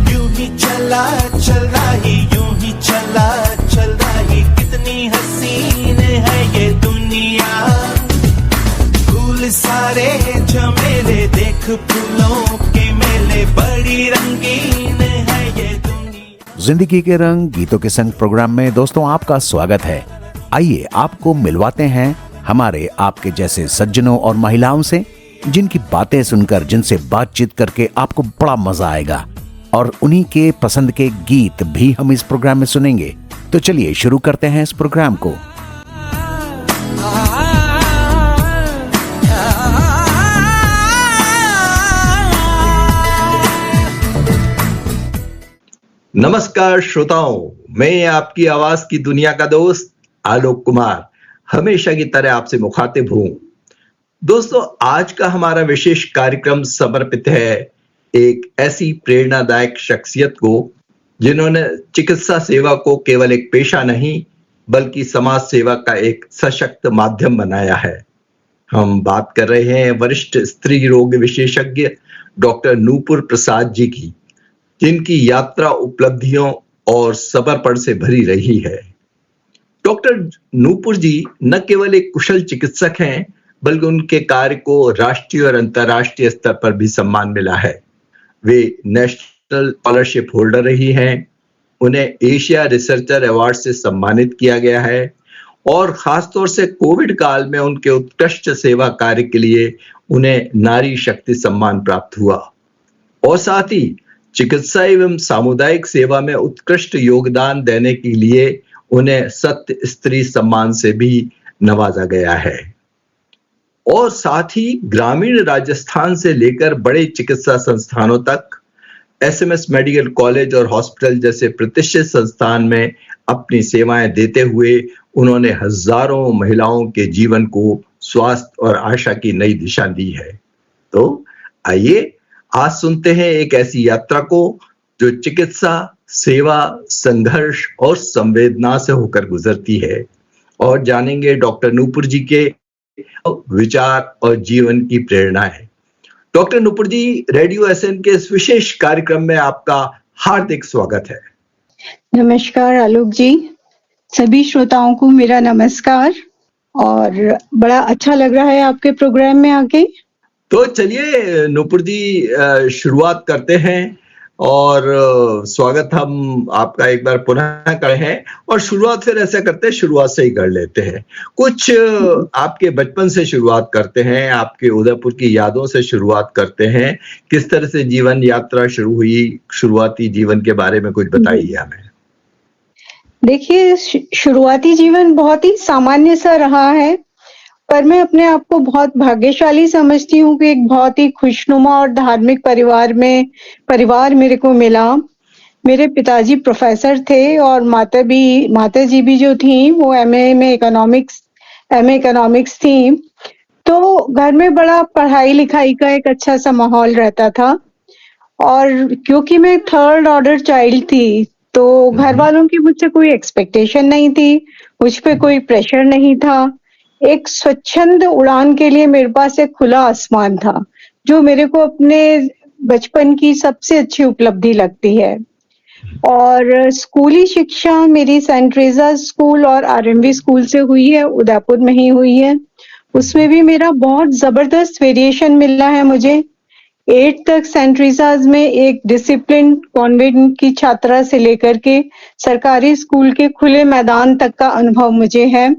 यूं ही चला चल रही, यूं ही चला चल रही, कितनी हसीन है ये दुनिया। फूल सारे झमेले, देख फूलों के मेले, बड़ी रंगीन है ये दुनिया। जिंदगी के रंग गीतों के संग प्रोग्राम में दोस्तों आपका स्वागत है। आइए आपको मिलवाते हैं हमारे आपके जैसे सज्जनों और महिलाओं से, जिनकी बातें सुनकर, जिनसे बातचीत करके आपको बड़ा मजा आएगा और उन्हीं के पसंद के गीत भी हम इस प्रोग्राम में सुनेंगे। तो चलिए शुरू करते हैं इस प्रोग्राम को। नमस्कार श्रोताओं, मैं आपकी आवाज की दुनिया का दोस्त आलोक कुमार हमेशा की तरह आपसे मुखातिब हूं। दोस्तों, आज का हमारा विशेष कार्यक्रम समर्पित है एक ऐसी प्रेरणादायक शख्सियत को जिन्होंने चिकित्सा सेवा को केवल एक पेशा नहीं बल्कि समाज सेवा का एक सशक्त माध्यम बनाया है। हम बात कर रहे हैं वरिष्ठ स्त्री रोग विशेषज्ञ डॉक्टर नूपुर प्रसाद जी की, जिनकी यात्रा उपलब्धियों और समर्पण से भरी रही है। डॉक्टर नूपुर जी न केवल एक कुशल चिकित्सक हैं, बल्कि उनके कार्य को राष्ट्रीय और अंतर्राष्ट्रीय स्तर पर भी सम्मान मिला है। वे नेशनल स्कॉलरशिप होल्डर रही हैं, उन्हें एशिया रिसर्चर अवार्ड से सम्मानित किया गया है और खासतौर से कोविड काल में उनके उत्कृष्ट सेवा कार्य के लिए उन्हें नारी शक्ति सम्मान प्राप्त हुआ और साथ ही चिकित्सा एवं सामुदायिक सेवा में उत्कृष्ट योगदान देने के लिए उन्हें सत्य स्त्री सम्मान से भी नवाजा गया है। और साथ ही ग्रामीण राजस्थान से लेकर बड़े चिकित्सा संस्थानों तक एसएमएस मेडिकल कॉलेज और हॉस्पिटल जैसे प्रतिष्ठित संस्थान में अपनी सेवाएं देते हुए उन्होंने हजारों महिलाओं के जीवन को स्वास्थ्य और आशा की नई दिशा दी है। तो आइए आज सुनते हैं एक ऐसी यात्रा को जो चिकित्सा, सेवा, संघर्ष और संवेदना से होकर गुजरती है और जानेंगे डॉक्टर नूपुर जी के विचार और जीवन की प्रेरणाएं। डॉक्टर नूपुर जी, रेडियो एसएन के इस विशेष कार्यक्रम में आपका हार्दिक स्वागत है। नमस्कार आलोक जी, सभी श्रोताओं को मेरा नमस्कार और बड़ा अच्छा लग रहा है आपके प्रोग्राम में आके। तो चलिए नूपुर जी, शुरुआत करते हैं और स्वागत हम आपका एक बार पुनः करें हैं और शुरुआत फिर ऐसा करते हैं, शुरुआत से ही कर लेते हैं। कुछ आपके बचपन से शुरुआत करते हैं, आपके उदयपुर की यादों से शुरुआत करते हैं। किस तरह से जीवन यात्रा शुरू हुई, शुरुआती जीवन के बारे में कुछ बताइए हमें। देखिए, शुरुआती जीवन बहुत ही सामान्य सा रहा है, पर मैं अपने आप को बहुत भाग्यशाली समझती हूँ कि एक बहुत ही खुशनुमा और धार्मिक परिवार मेरे को मिला। मेरे पिताजी प्रोफेसर थे और माता जी भी जो थी वो एमए इकोनॉमिक्स थी। तो घर में बड़ा पढ़ाई लिखाई का एक अच्छा सा माहौल रहता था और क्योंकि मैं थर्ड ऑर्डर चाइल्ड थी तो घर वालों की मुझसे कोई एक्सपेक्टेशन नहीं थी, मुझ पे कोई प्रेशर नहीं था। एक स्वच्छंद उड़ान के लिए मेरे पास एक खुला आसमान था, जो मेरे को अपने बचपन की सबसे अच्छी उपलब्धि लगती है। और स्कूली शिक्षा मेरी सेंट ट्रेजा स्कूल और आरएमवी स्कूल से हुई है, उदयपुर में ही हुई है। उसमें भी मेरा बहुत जबरदस्त वेरिएशन मिला है मुझे। 8 तक सेंट ट्रेजाज में एक डिसिप्लिन कॉन्वेंट की छात्रा से लेकर के सरकारी स्कूल के खुले मैदान तक का अनुभव मुझे है।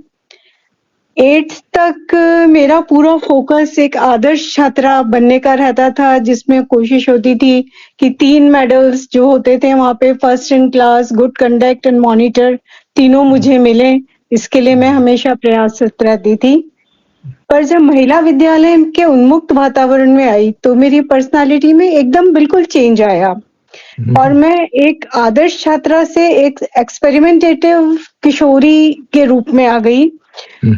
8th तक मेरा पूरा फोकस एक आदर्श छात्रा बनने का रहता था, जिसमें कोशिश होती थी कि 3 मेडल्स जो होते थे वहां पे first in class, good conduct and monitor, तीनों मुझे मिले। इसके लिए मैं हमेशा प्रयासरत रहती थी। पर जब महिला विद्यालय के उन्मुक्त वातावरण में आई तो मेरी पर्सनालिटी में एकदम बिल्कुल चेंज आया और मैं एक आदर्श छात्रा से एक एक्सपेरिमेंटेटिव किशोरी के रूप में आ गई।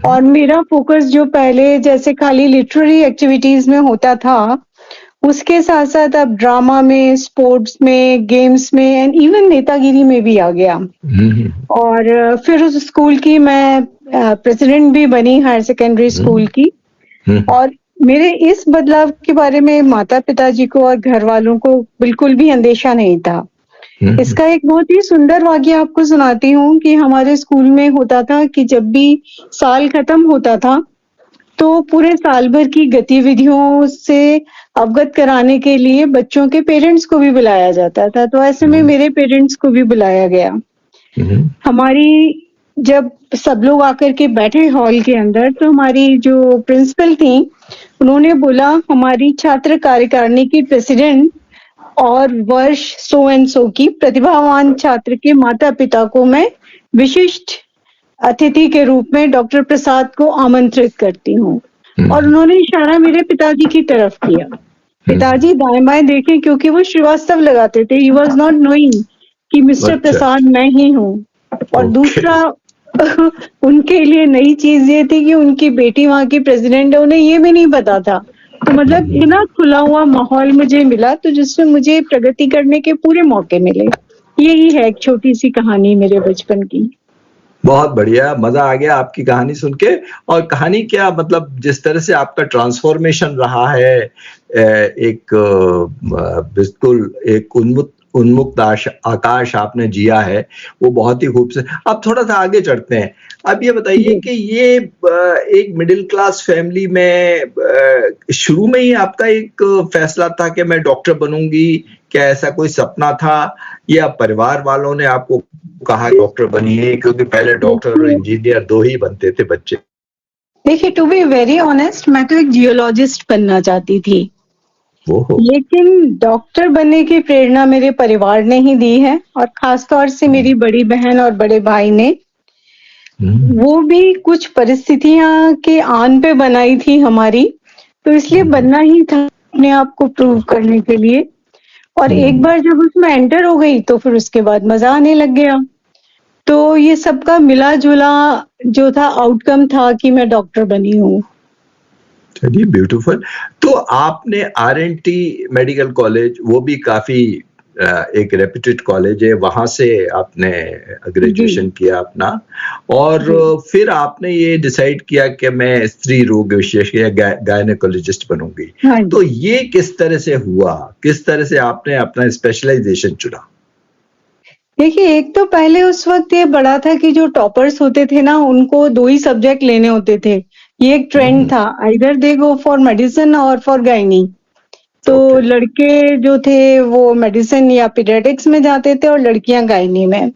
और मेरा फोकस जो पहले जैसे खाली लिटरेरी एक्टिविटीज में होता था, उसके साथ साथ अब ड्रामा में, स्पोर्ट्स में, गेम्स में एंड इवन नेतागिरी में भी आ गया। और फिर उस स्कूल की मैं प्रेसिडेंट भी बनी, हायर सेकेंडरी स्कूल की। और मेरे इस बदलाव के बारे में माता पिताजी को और घर वालों को बिल्कुल भी अंदेशा नहीं था। इसका एक बहुत ही सुंदर वाकया आपको सुनाती हूँ कि हमारे स्कूल में होता था कि जब भी साल खत्म होता था तो पूरे साल भर की गतिविधियों से अवगत कराने के लिए बच्चों के पेरेंट्स को भी बुलाया जाता था। तो ऐसे में मेरे पेरेंट्स को भी बुलाया गया। हमारी जब सब लोग आकर के बैठे हॉल के अंदर, तो हमारी जो प्रिंसिपल थी उन्होंने बोला हमारी छात्र कार्यकारिणी की प्रेसिडेंट और वर्ष सो एंड सो की प्रतिभावान छात्र के माता पिता को मैं विशिष्ट अतिथि के रूप में डॉक्टर प्रसाद को आमंत्रित करती हूँ। और उन्होंने इशारा मेरे पिताजी की तरफ किया। पिताजी दाएं बाएं देखे क्योंकि वो श्रीवास्तव लगाते थे। ही वॉज नॉट नोइंग कि मिस्टर प्रसाद मैं ही हूँ। और दूसरा उनके लिए नई चीज ये थी कि उनकी बेटी वहां की प्रेसिडेंट है, उन्हें ये भी नहीं पता था। तो मतलब इतना खुला हुआ माहौल मुझे मिला, तो जिसमें मुझे प्रगति करने के पूरे मौके मिले। यही है एक छोटी सी कहानी मेरे बचपन की। बहुत बढ़िया, मजा आ गया आपकी कहानी सुन के। और कहानी क्या, मतलब जिस तरह से आपका ट्रांसफॉर्मेशन रहा है, एक बिल्कुल एक उन्मुक्त आकाश आपने जिया है, वो बहुत ही खूबसूरत। अब थोड़ा सा आगे चढ़ते हैं। अब ये बताइए कि ये एक मिडिल क्लास फैमिली में शुरू में ही आपका एक फैसला था कि मैं डॉक्टर बनूंगी? क्या ऐसा कोई सपना था या परिवार वालों ने आपको कहा डॉक्टर बनिए? क्योंकि पहले डॉक्टर और इंजीनियर दो ही बनते थे बच्चे। देखिए, टू बी वेरी ऑनेस्ट, मैं तो एक जियोलॉजिस्ट बनना चाहती थी, लेकिन डॉक्टर बनने की प्रेरणा मेरे परिवार ने ही दी है। और खासतौर से मेरी बड़ी बहन और बड़े भाई ने, वो भी कुछ परिस्थितियां के आन पे बनाई थी हमारी, तो इसलिए बनना ही था अपने आप को प्रूव करने के लिए। और एक बार जब उसमें एंटर हो गई तो फिर उसके बाद मजा आने लग गया। तो ये सबका मिला जुला जो था आउटकम था कि मैं डॉक्टर बनी हूँ। चलिए, ब्यूटीफुल। तो आपने आर.एन.टी मेडिकल कॉलेज, वो भी काफी एक रेप्यूटेड कॉलेज है, वहां से आपने ग्रेजुएशन किया अपना, और फिर आपने ये डिसाइड किया कि मैं स्त्री रोग विशेषज्ञ गायनेकोलॉजिस्ट बनूंगी। तो ये किस तरह से हुआ? किस तरह से आपने अपना स्पेशलाइजेशन चुना? देखिए, एक तो पहले उस वक्त ये बड़ा था कि जो टॉपर्स होते थे ना, उनको 2 ही सब्जेक्ट लेने होते थे। ये एक ट्रेंड था, either they go for medicine और फॉर गायनी। तो लड़के जो थे वो मेडिसिन या पीडियाट्रिक्स में जाते थे और लड़कियां गायनी में।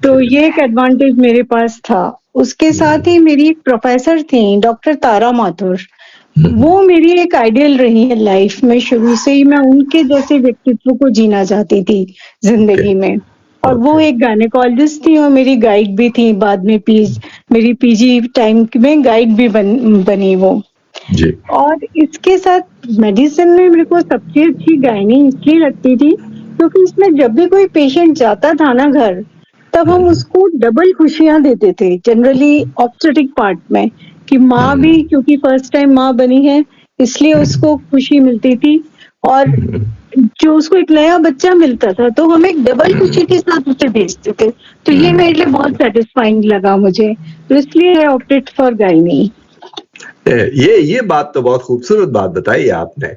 तो ये एक एडवांटेज मेरे पास था। उसके साथ ही मेरी एक प्रोफेसर थी, डॉक्टर तारा माथुर। वो मेरी एक आइडियल रही है लाइफ में। शुरू से ही मैं उनके जैसे व्यक्तित्व को जीना चाहती थी जिंदगी में। और वो एक गायनेकोलॉजिस्ट थी और मेरी गाइड भी थी। बाद में मेरी पीजी टाइम में गाइड भी बनी वो जी। और इसके साथ मेडिसिन में मेरे को सबसे अच्छी गायनी इसलिए लगती थी क्योंकि इसमें जब भी कोई पेशेंट जाता था ना घर, तब हम उसको डबल खुशियां देते थे। जनरली ऑब्स्टेट्रिक पार्ट में कि माँ भी, क्योंकि फर्स्ट टाइम माँ बनी है, इसलिए उसको खुशी मिलती थी। और जो उसको एक नया बच्चा मिलता था तो हम एक डबल खुशी के साथ उसे भेजते थे। तो ये मेरे लिए बहुत सेटिस्फाइंग लगा मुझे, तो इसलिए आई ऑप्टेड फॉर गायनी। ये बात तो बहुत खूबसूरत बात बताई आपने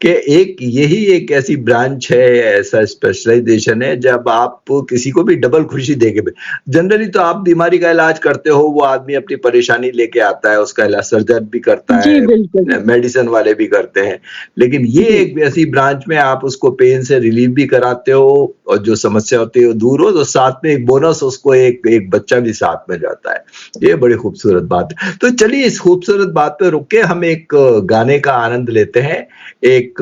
कि यही एक ऐसी ब्रांच है, ऐसा स्पेशलाइजेशन है जब आप किसी को भी डबल खुशी देके। जनरली तो आप बीमारी का इलाज करते हो, वो आदमी अपनी परेशानी लेके आता है, उसका इलाज सर्जन भी करता है, मेडिसिन वाले भी करते हैं, लेकिन ये एक ऐसी ब्रांच में आप उसको पेन से रिलीफ भी कराते हो और जो समस्या होती है वो दूर हो, तो साथ में एक बोनस उसको एक बच्चा भी साथ में जाता है। ये बड़ी खूबसूरत बात है। तो चलिए, इस खूबसूरत बात पे रुक के हम एक गाने का आनंद लेते हैं। एक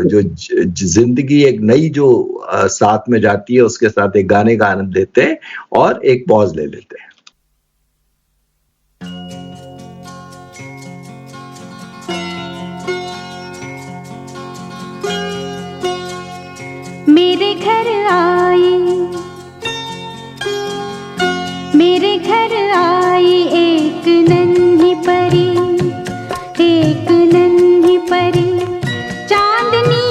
जो जिंदगी एक नई जो साथ में जाती है, उसके साथ एक गाने का आनंद लेते हैं और एक पॉज ले लेते हैं। मेरे घर आई, मेरे घर आई एक नन्ही परी, एक नन्ही परी, चांदनी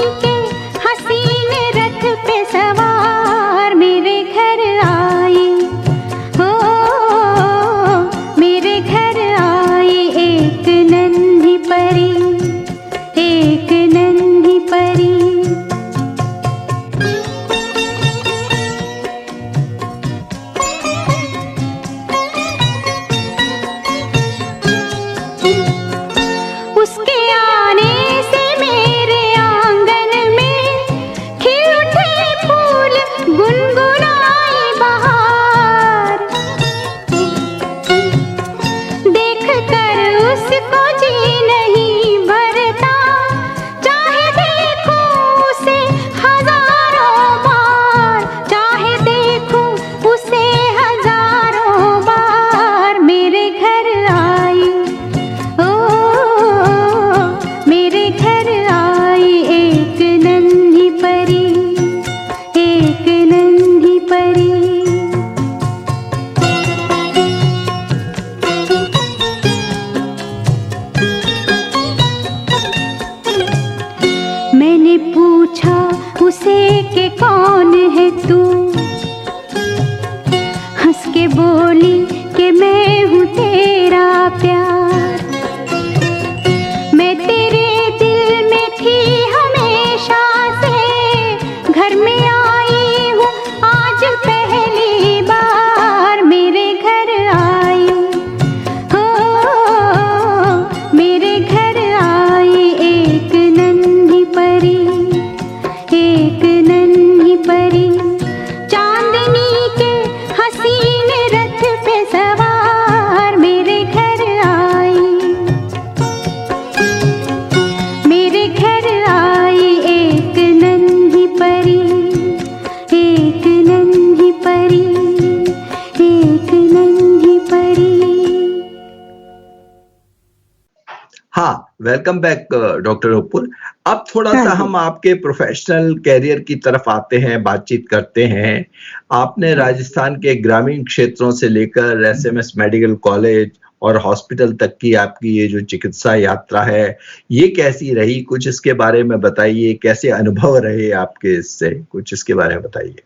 वेलकम बैक डॉक्टर हुपुर। अब थोड़ा हाँ सा जी। हम आपके प्रोफेशनल कैरियर की तरफ आते हैं, बातचीत करते हैं। आपने राजस्थान के ग्रामीण क्षेत्रों से लेकर एसएमएस मेडिकल कॉलेज और हॉस्पिटल तक की आपकी ये जो चिकित्सा यात्रा है, ये कैसी रही? कुछ इसके बारे में बताइए, कैसे अनुभव रहे आपके इससे? कुछ इसके बारे में बताइए।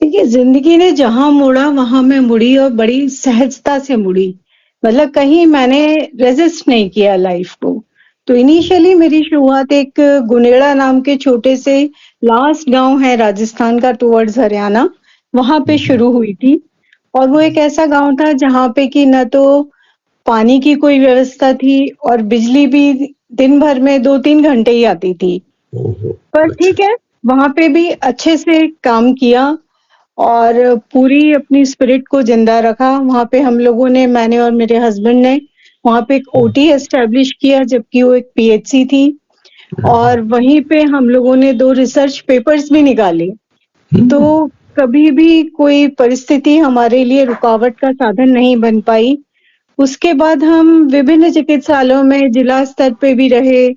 देखिए, जिंदगी ने जहां मोड़ा वहां मैं मुड़ी और बड़ी सहजता से मुड़ी। मतलब कहीं मैंने रेजिस्ट नहीं किया लाइफ को। तो इनिशियली मेरी शुरुआत एक गुनेड़ा नाम के छोटे से लास्ट गांव है राजस्थान का टुवर्ड्स हरियाणा, वहां पे शुरू हुई थी। और वो एक ऐसा गांव था जहां पे कि न तो पानी की कोई व्यवस्था थी और बिजली भी दिन भर में 2-3 घंटे ही आती थी। ओहो, पर अच्छा। ठीक है, वहां पे भी अच्छे से काम किया और पूरी अपनी स्पिरिट को जिंदा रखा। वहां पे हम लोगों ने, मैंने और मेरे हस्बैंड ने वहां पे एक ओटी एस्टेब्लिश किया, जबकि वो एक पीएचसी थी। और वहीं पे हम लोगों ने 2 रिसर्च पेपर्स भी निकाले। तो कभी भी कोई परिस्थिति हमारे लिए रुकावट का साधन नहीं बन पाई। उसके बाद हम विभिन्न चिकित्सालयों में जिला स्तर पे भी रहे,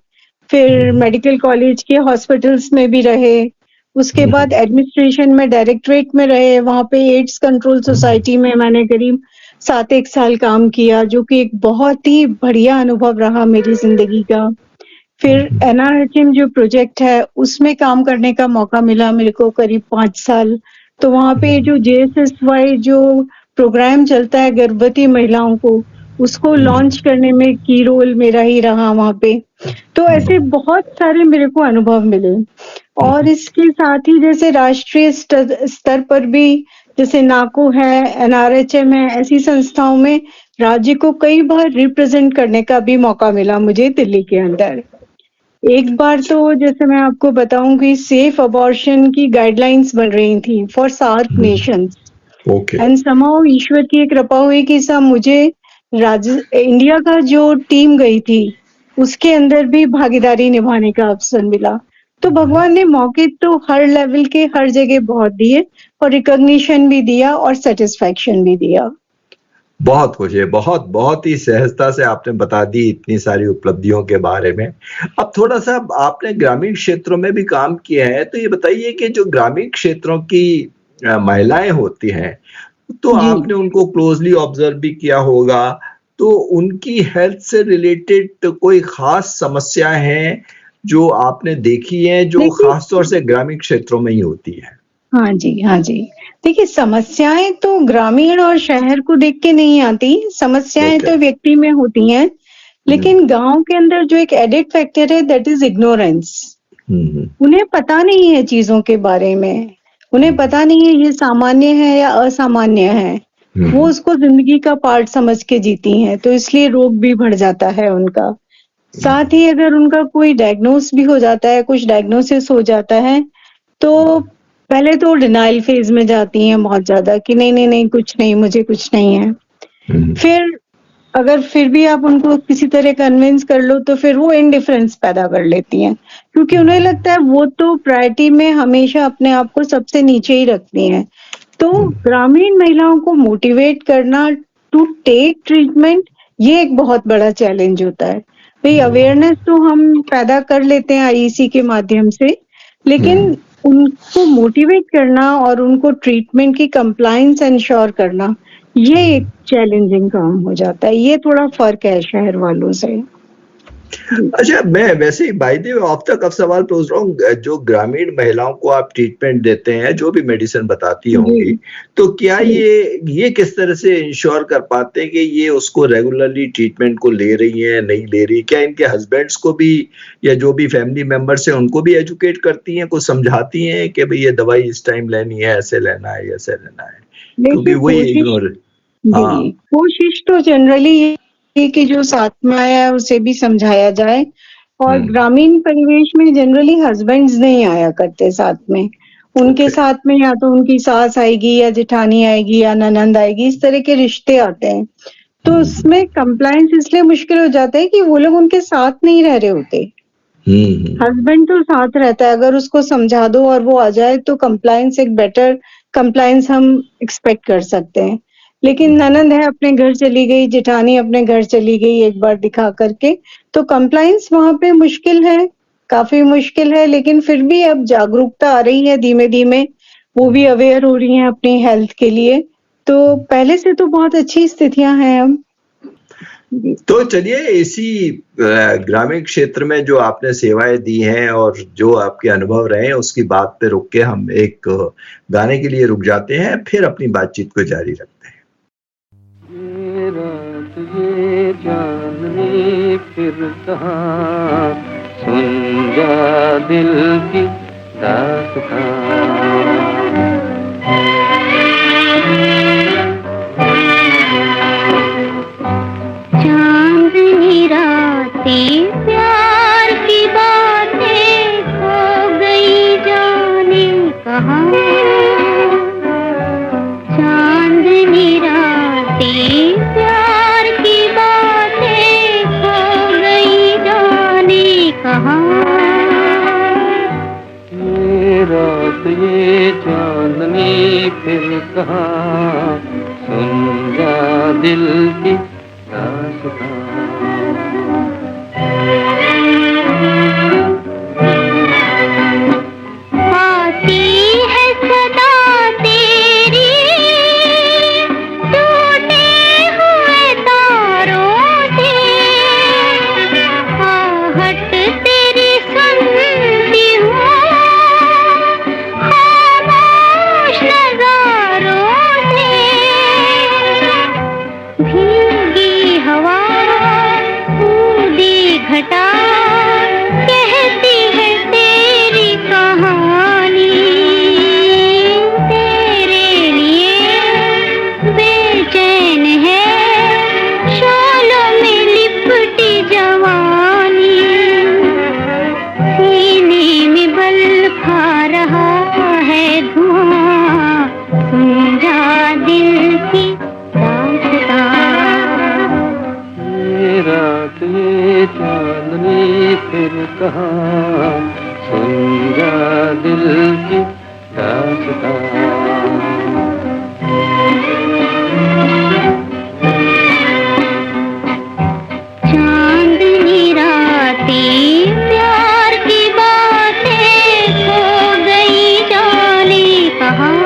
फिर मेडिकल कॉलेज के हॉस्पिटल्स में भी रहे। उसके बाद एडमिनिस्ट्रेशन में डायरेक्टरेट में रहे, वहां पे एड्स कंट्रोल सोसाइटी में मैंने करीब 7-1 साल काम किया, जो कि एक बहुत ही बढ़िया अनुभव रहा मेरी जिंदगी का। फिर एनआरएचएम जो प्रोजेक्ट है उसमें काम करने का मौका मिला मेरे को करीब 5 साल। तो वहां पे जो जेएसएसवाई जो प्रोग्राम चलता है गर्भवती महिलाओं को, उसको लॉन्च करने में की रोल मेरा ही रहा वहां पे। तो ऐसे बहुत सारे मेरे को अनुभव मिले। और इसके साथ ही जैसे राष्ट्रीय स्तर पर भी, जैसे नाको है, एनआरएचएम है, ऐसी संस्थाओं में राज्य को कई बार रिप्रेजेंट करने का भी मौका मिला मुझे दिल्ली के अंदर। एक बार तो जैसे मैं आपको बताऊं कि सेफ अबॉर्शन की गाइडलाइंस बन रही थी for SAARC nations. Okay. And somehow ईश्वर की एक कृपा हुई कि सब मुझे इंडिया का जो टीम गई थी उसके अंदर भी भागीदारी निभाने का अवसर मिला। तो भगवान ने मौके तो हर लेवल के हर जगह बहुत दिए और रिकॉग्निशन भी दिया और सेटिस्फैक्शन भी दिया। बहुत कुछ है, बहुत बहुत ही सहजता से आपने बता दी इतनी सारी उपलब्धियों के बारे में। अब थोड़ा सा आपने ग्रामीण क्षेत्रों में भी काम किया है, तो ये बताइए कि जो ग्रामीण क्षेत्रों की महिलाएं होती हैं, तो जी। आपने उनको क्लोजली ऑब्जर्व भी किया होगा, तो उनकी हेल्थ से रिलेटेड कोई खास समस्याएं हैं जो आपने देखी हैं, जो देखिए, खास तौर से ग्रामीण क्षेत्रों में ही होती है? हाँ जी, हाँ जी। देखिए, समस्याएं तो ग्रामीण और शहर को देख के नहीं आती, समस्याएं ओके। तो व्यक्ति में होती हैं। लेकिन गांव के अंदर जो एक एडेड फैक्टर है दैट इज इग्नोरेंस। उन्हें पता नहीं है चीजों के बारे में, उन्हें पता नहीं है ये सामान्य है या असामान्य है। वो उसको जिंदगी का पार्ट समझ के जीती हैं, तो इसलिए रोग भी बढ़ जाता है उनका। साथ ही अगर उनका कोई डायग्नोस भी हो जाता है, कुछ डायग्नोसिस हो जाता है, तो पहले तो डिनाइल फेज में जाती हैं बहुत ज्यादा कि नहीं नहीं नहीं, कुछ नहीं, मुझे कुछ नहीं है। फिर अगर फिर भी आप उनको किसी तरह कन्विंस कर लो तो फिर वो इनडिफरेंस पैदा कर लेती हैं, क्योंकि उन्हें लगता है वो तो प्रायोरिटी में हमेशा अपने आप को सबसे नीचे ही रखती हैं। तो ग्रामीण महिलाओं को मोटिवेट करना टू टेक ट्रीटमेंट, ये एक बहुत बड़ा चैलेंज होता है। भाई, अवेयरनेस तो हम पैदा कर लेते हैं आईईसी के माध्यम से, लेकिन उनको मोटिवेट करना और उनको ट्रीटमेंट की कंप्लायंस इंश्योर करना, ये एक चैलेंजिंग काम हो जाता है। ये थोड़ा फर्क है शहर वालों से। अच्छा, मैं वैसे ही by the way off the cuff सवाल पूछ रहा हूँ, जो ग्रामीण महिलाओं को आप ट्रीटमेंट देते हैं, जो भी मेडिसिन बताती होंगी, तो क्या ये किस तरह से इंश्योर कर पाते हैं कि ये उसको रेगुलरली ट्रीटमेंट को ले रही हैं, नहीं ले रही? क्या इनके हस्बैंड्स को भी या जो भी फैमिली मेंबर्स हैं उनको भी एजुकेट करती हैं, कुछ समझाती हैं कि भाई ये दवाई इस टाइम लेनी है, ऐसे लेना है, ऐसे लेना है? क्योंकि वही इग्नोर। हाँ। कोशिश तो जनरली ये कि जो साथ में आया है उसे भी समझाया जाए। और ग्रामीण परिवेश में जनरली हस्बैंड्स नहीं आया करते साथ में, उनके साथ में या तो उनकी सास आएगी या जेठानी आएगी या ननंद आएगी, इस तरह के रिश्ते आते हैं। तो उसमें कंप्लायंस इसलिए मुश्किल हो जाता है कि वो लोग उनके साथ नहीं रह रहे होते। हस्बैंड तो साथ रहता है, अगर उसको समझा दो और वो आ जाए तो कंप्लायंस एक बेटर कंप्लायंस हम एक्सपेक्ट कर सकते हैं। लेकिन ननंद है अपने घर चली गई, जेठानी अपने घर चली गई एक बार दिखा करके, तो कंप्लायंस वहां पे मुश्किल है, काफी मुश्किल है। लेकिन फिर भी अब जागरूकता आ रही है धीमे धीमे, वो भी अवेयर हो रही हैं अपनी हेल्थ के लिए, तो पहले से तो बहुत अच्छी स्थितियां हैं अब। तो चलिए इसी ग्रामीण क्षेत्र में जो आपने सेवाएं दी हैं और जो आपके अनुभव रहे हैं उसकी बात पे रुक के हम एक गाने के लिए रुक जाते हैं, फिर अपनी बातचीत को जारी रखते हैं। ये रात ये चांदनी फिर कहाँ, सुन जा दिल की दास्तां। चांदनी रातें प्यार की बातें खो गई जाने कहाँ। चांदनी रातें प्यार की बातें खो गई जाने कहाँ। ये रात ये चांदनी फिर कहाँ, सुन जा दिल की दास्तां। आती है सदा तेरी टूटे हुए तारों से, आहट तेरी सुनती हूँ खामोश नज़ारों से। भीगी हवा ऊदी घटा कहती है तेरी कहानी। तेरे लिए बेचैन है शोलों में लिपटी जवानी। सीने में बल खा रहा है धुआं, सुन जा दिल की दास्तां। ये रात ये चांदनी फिर कहाँ, सुन जा दिल की दास्तां। चांदनी रातें प्यार की बातें खो गई जाने कहाँ।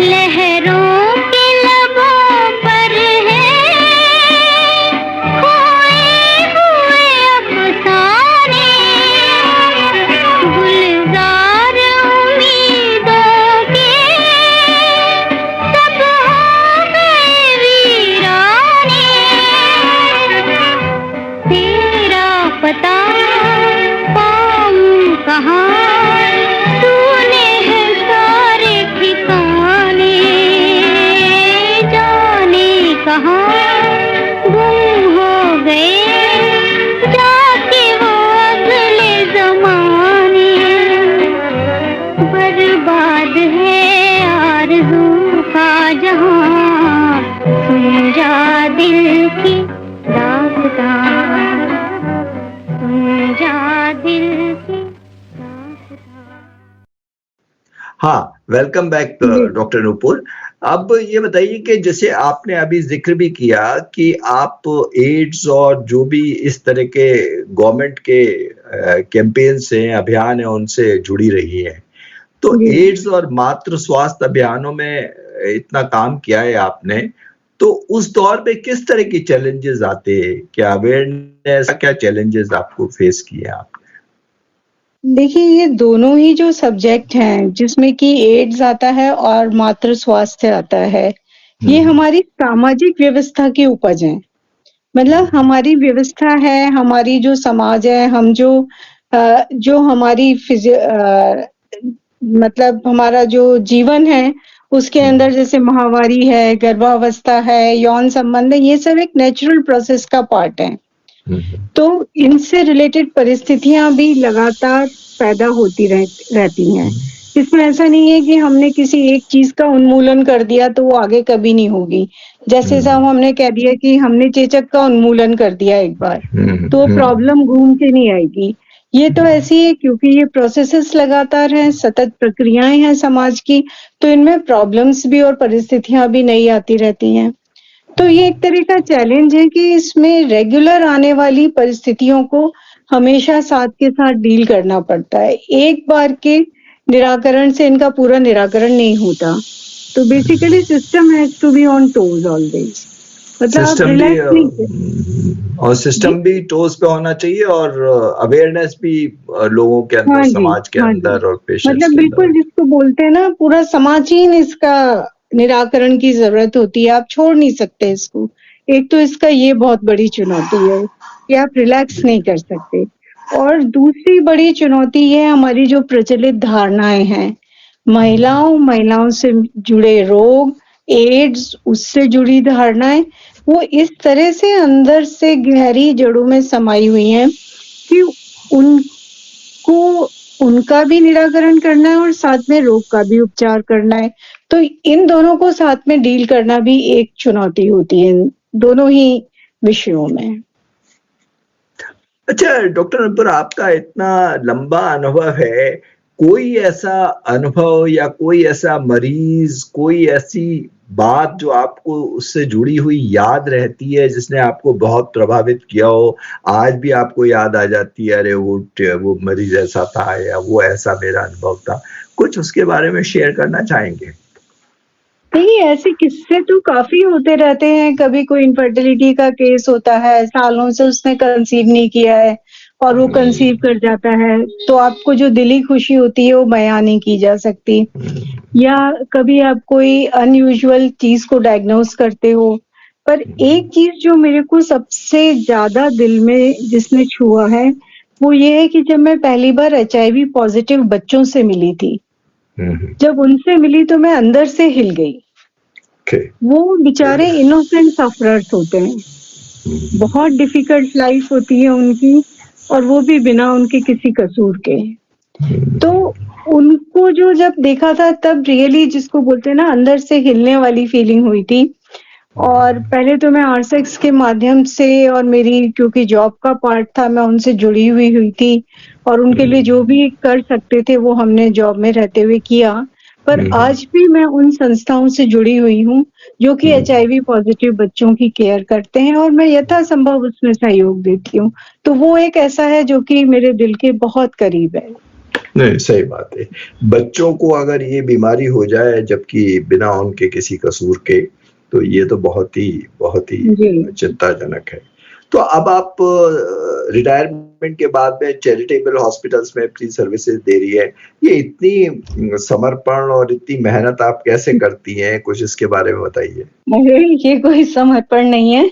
लहरों के लबों पर है खोए हुए अफसाने। गुलजार उम्मीदों के सब हो गए वीराने। तेरा पता पाऊं कहाँ, तूने है सारे ठिकाने। जाने कहाँ गुम हो गए जाके वो अगले जमाने। बर्बाद है आरज़ू का जहां, सुन जा दिल की दास्तां। सुन जा दिल की दास्तां। हाँ, वेलकम बैक डॉक्टर नूपुर। अब ये बताइए कि जैसे आपने अभी जिक्र भी किया कि आप एड्स और जो भी इस तरह के गवर्नमेंट के कैंपेन्स हैं, अभियान हैं, उनसे जुड़ी रही हैं। तो जी। एड्स और मातृ स्वास्थ्य अभियानों में इतना काम किया है आपने, तो उस दौर पे किस तरह की चैलेंजेस आते हैं? क्या अवेयरनेस, क्या चैलेंजेस आपको फेस किए आपने? देखिए, ये दोनों ही जो सब्जेक्ट हैं, जिसमें कि एड्स आता है और मातृ स्वास्थ्य आता है, ये हमारी सामाजिक व्यवस्था की उपज हैं। मतलब हमारी व्यवस्था है, हमारी जो समाज है, हम जो हमारी मतलब हमारा जो जीवन है, उसके अंदर जैसे माहवारी है, गर्भावस्था है, यौन संबंध है, ये सब एक नेचुरल प्रोसेस का पार्ट है। तो इनसे रिलेटेड परिस्थितियां भी लगातार पैदा होती रहती हैं। इसमें ऐसा नहीं है कि हमने किसी एक चीज का उन्मूलन कर दिया तो वो आगे कभी नहीं होगी। जैसे साहब हमने कह दिया कि हमने चेचक का उन्मूलन कर दिया एक बार, तो प्रॉब्लम घूम के नहीं आएगी। ये तो ऐसी है क्योंकि ये प्रोसेसेस लगातार हैं, सतत प्रक्रियाएं हैं समाज की, तो इनमें प्रॉब्लम्स भी और परिस्थितियां भी नई आती रहती हैं। तो ये एक तरह का चैलेंज है कि इसमें रेगुलर आने वाली परिस्थितियों को हमेशा साथ के साथ डील करना पड़ता है। एक बार के निराकरण से इनका पूरा निराकरण नहीं होता। तो basically system has to be on toes always, मतलब आप सिस्टम भी रिलैक्स नहीं कर और सिस्टम भी टोज पे होना चाहिए और अवेयरनेस भी लोगों के अंदर, हाँ जी, समाज के हाँ जी। अंदर और पेशेंट्स मतलब के बिल्कुल अंदर। जिसको बोलते हैं ना, पूरा समाज ही इसका निराकरण की जरूरत होती है। आप छोड़ नहीं सकते इसको। एक तो इसका ये बहुत बड़ी चुनौती है कि आप रिलैक्स नहीं कर सकते, और दूसरी बड़ी चुनौती ये हमारी जो प्रचलित धारणाएं हैं, महिलाओं से जुड़े रोग, एड्स, उससे जुड़ी धारणाएं, वो इस तरह से अंदर से गहरी जड़ों में समाई हुई हैं कि उनको उनका भी निराकरण करना है और साथ में रोग का भी उपचार करना है। तो इन दोनों को साथ में डील करना भी एक चुनौती होती है इन दोनों ही विषयों में। अच्छा डॉक्टर अनपुर, आपका इतना लंबा अनुभव है, कोई ऐसा अनुभव या कोई ऐसा मरीज, कोई ऐसी बात जो आपको उससे जुड़ी हुई याद रहती है जिसने आपको बहुत प्रभावित किया हो, आज भी आपको याद आ जाती है, अरे वो मरीज ऐसा था या वो ऐसा मेरा अनुभव था, कुछ उसके बारे में शेयर करना चाहेंगे? नहीं, ऐसे किस्से तो काफी होते रहते हैं। कभी कोई इनफर्टिलिटी का केस होता है, सालों से उसने कंसीव नहीं किया है और वो कंसीव कर जाता है, तो आपको जो दिली खुशी होती है वो बयां नहीं की जा सकती। या कभी आप कोई अनयूजुअल चीज को डायग्नोस करते हो। पर एक चीज जो मेरे को सबसे ज्यादा दिल में जिसने छुआ है, वो ये है कि जब मैं पहली बार HIV पॉजिटिव बच्चों से मिली थी, जब उनसे मिली तो मैं अंदर से हिल गई। वो बेचारे इनोसेंट सफरर्स होते हैं, बहुत डिफिकल्ट लाइफ होती है उनकी, और वो भी बिना उनके किसी कसूर के। तो उनको जो जब देखा था तब रियली, जिसको बोलते हैं ना, अंदर से हिलने वाली फीलिंग हुई थी। और पहले तो मैं आरसेक्स के माध्यम से, और मेरी क्योंकि जॉब का पार्ट था, मैं उनसे जुड़ी हुई थी, और उनके लिए जो भी कर सकते थे वो हमने जॉब में रहते हुए किया। पर आज भी मैं उन संस्थाओं से जुड़ी हुई हूँ जो कि HIV पॉजिटिव बच्चों की केयर करते हैं, और मैं यथासंभव उसमें सहयोग देती हूँ। तो वो एक ऐसा है जो कि मेरे दिल के बहुत करीब है। नहीं, सही बात है। बच्चों को अगर ये बीमारी हो जाए जबकि बिना उनके किसी कसूर के, तो ये तो बहुत ही चिंताजनक है। तो अब आप रिटायरमेंट के बाद में चैरिटेबल हॉस्पिटल्स में अपनी सर्विसेज दे रही है, ये इतनी समर्पण और इतनी मेहनत आप कैसे करती हैं, कुछ इसके बारे में बताइए। अरे ये कोई समर्पण नहीं है।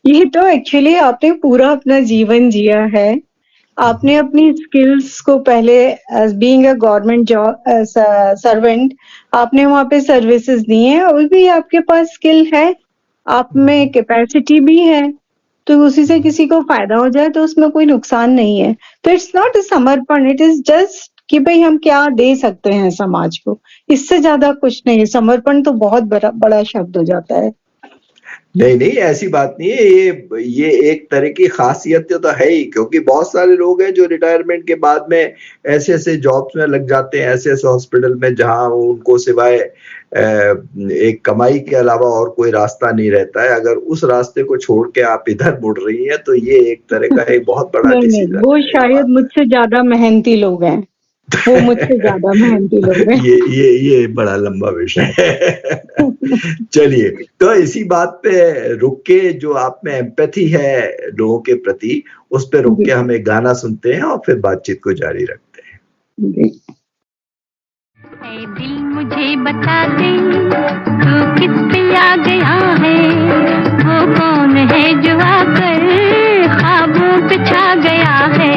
ये तो एक्चुअली आपने पूरा अपना जीवन जिया है। आपने अपनी स्किल्स को पहले, as being a government job servant, आपने वहां पे सर्विसेज दी हैं, और भी आपके पास स्किल है, आप में कैपेसिटी भी है, तो उसी से किसी को फायदा हो जाए तो उसमें कोई नुकसान नहीं है। तो इट्स नॉट अ समर्पण, इट इज जस्ट कि भाई हम क्या दे सकते हैं समाज को, इससे ज्यादा कुछ नहीं है। समर्पण तो बहुत बड़ा शब्द हो जाता है। नहीं, ऐसी बात नहीं है। ये एक तरह की खासियत तो है ही, क्योंकि बहुत सारे लोग हैं जो रिटायरमेंट के बाद में ऐसे जॉब्स में लग जाते हैं, ऐसे हॉस्पिटल में जहां उनको सिवाय एक कमाई के अलावा और कोई रास्ता नहीं रहता है। अगर उस रास्ते को छोड़ के आप इधर मुड़ रही हैं, तो ये एक तरह का एक बहुत बड़ा डिसीजन है। वो शायद मुझसे ज्यादा मेहनती लोग हैं, वो मुझसे ज्यादा मेहनती लोग हैं। ये बड़ा लंबा विषय है। चलिए, तो इसी बात पे रुक के, जो आप में एम्पैथी है लोगों के प्रति, उस पे रुक के हम एक गाना सुनते हैं और फिर बातचीत को जारी रखते हैं। ऐ दिल मुझे बता दे, तू किस पे आ गया है, वो कौन है जो आकर ख्वाबों पे छा गया है।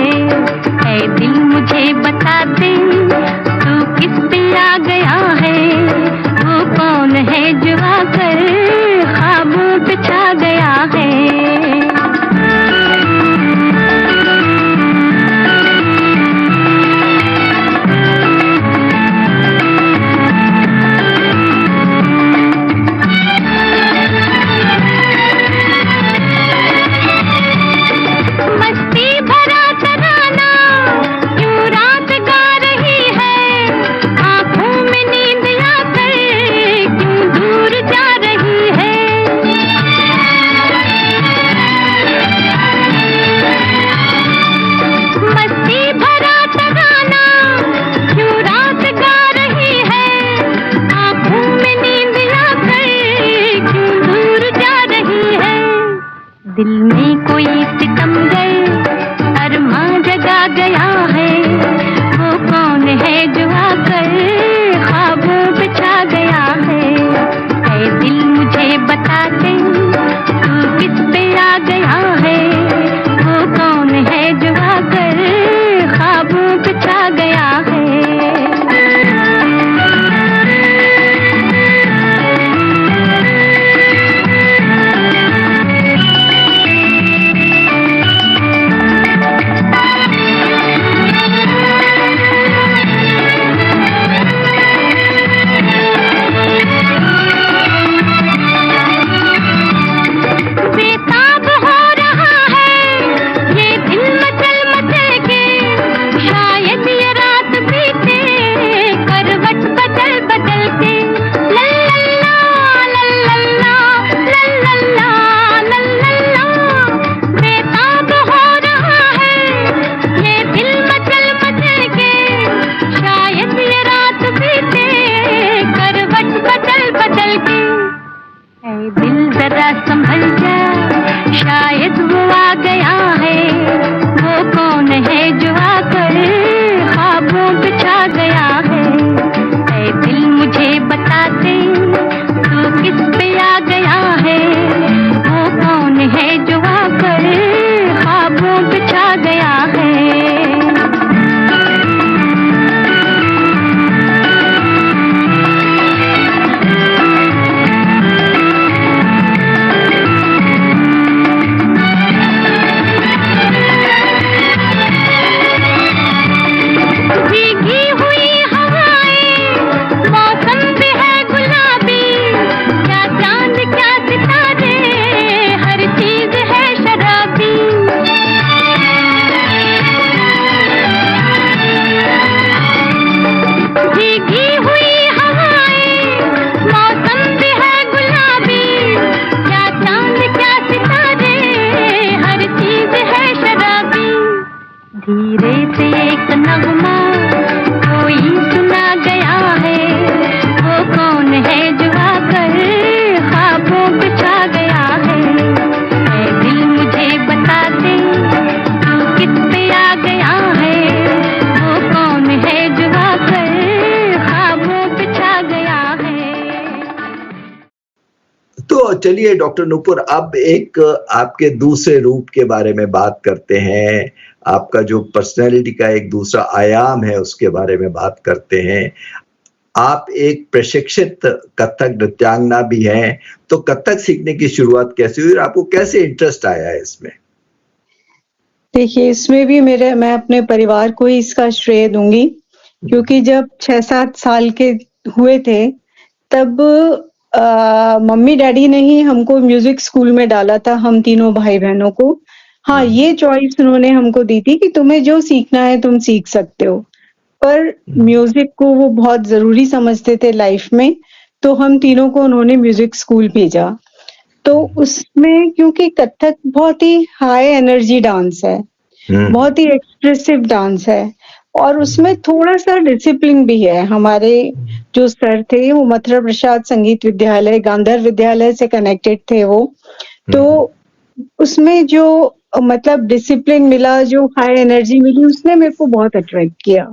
ऐ दिल मुझे बता दे, तू किस पे आ गया है, वो कौन है जो आकर ख्वाबों पे छा गया है। दिल में कोई सितमगर अरमां जगा गया है, वो कौन है जो आकर ख्वाबों पे छा गया है। ऐ दिल मुझे बता दे तू किस पे आ गया है, वो कौन है जो आकर ख्वाबों पे छा गया है। बेताब हो रहा है ये दिल मचल मचल के, शायद ये रात बीते करवट बदल बदल के। लल्लल्ला लल्लल्ला लल्लल्ला लल्लल्ला, बेताब हो रहा है ये दिल मचल मचल के, शायद ये रात बीते करवट बदल बदल के। ऐ दिल जरा संभल जा, शायद वो आ गया है, वो कौन है जो आकर ख्वाबों पे छा गया है। ऐ दिल मुझे बता दे तू किस पे आ गया है, वो कौन है जो आकर ख्वाबों पे छा गया है। भीगी हुई हवाएं, मौसम भी है गुलाबी, क्या चांद क्या सितारे, हर चीज है शराबी। भीगी हुई हवाएं, मौसम भी है गुलाबी, क्या चांद क्या सितारे, हर चीज है शराबी। धीरे से एक नगमा कोई सुना गया है, वो कौन है जो आकर ख्वाबों पे छा गया है। ऐ दिल मुझे बता दे तू किस पे आ गया है, वो कौन है जो आकर ख्वाबों पे छा गया है। तो चलिए डॉक्टर नूपुर, अब एक आपके दूसरे रूप के बारे में बात करते हैं। आपका जो पर्सनैलिटी का एक दूसरा आयाम है उसके बारे में बात करते हैं। आप एक प्रशिक्षित कथक नृत्यांगना भी हैं, तो कथक सीखने की शुरुआत कैसे हुई और आपको कैसे इंटरेस्ट आया है इसमें? देखिए, इसमें भी मैं अपने परिवार को ही इसका श्रेय दूंगी, क्योंकि जब 6-7 साल के हुए थे तब मम्मी डैडी ने ही हमको म्यूजिक स्कूल में डाला था, हम तीनों भाई बहनों को। हाँ, ये चॉइस उन्होंने हमको दी थी कि तुम्हें जो सीखना है तुम सीख सकते हो, पर म्यूजिक को वो बहुत जरूरी समझते थे लाइफ में, तो हम तीनों को उन्होंने म्यूजिक स्कूल भेजा। तो उसमें क्योंकि कथक बहुत ही हाई एनर्जी डांस है, बहुत ही एक्सप्रेसिव डांस है, और उसमें थोड़ा सा डिसिप्लिन भी है। हमारे जो सर थे वो मथुरा प्रसाद संगीत विद्यालय, गांधर विद्यालय से कनेक्टेड थे वो, तो उसमें जो मतलब डिसिप्लिन मिला, जो हाई एनर्जी मिली, उसने मेरे को बहुत अट्रैक्ट किया।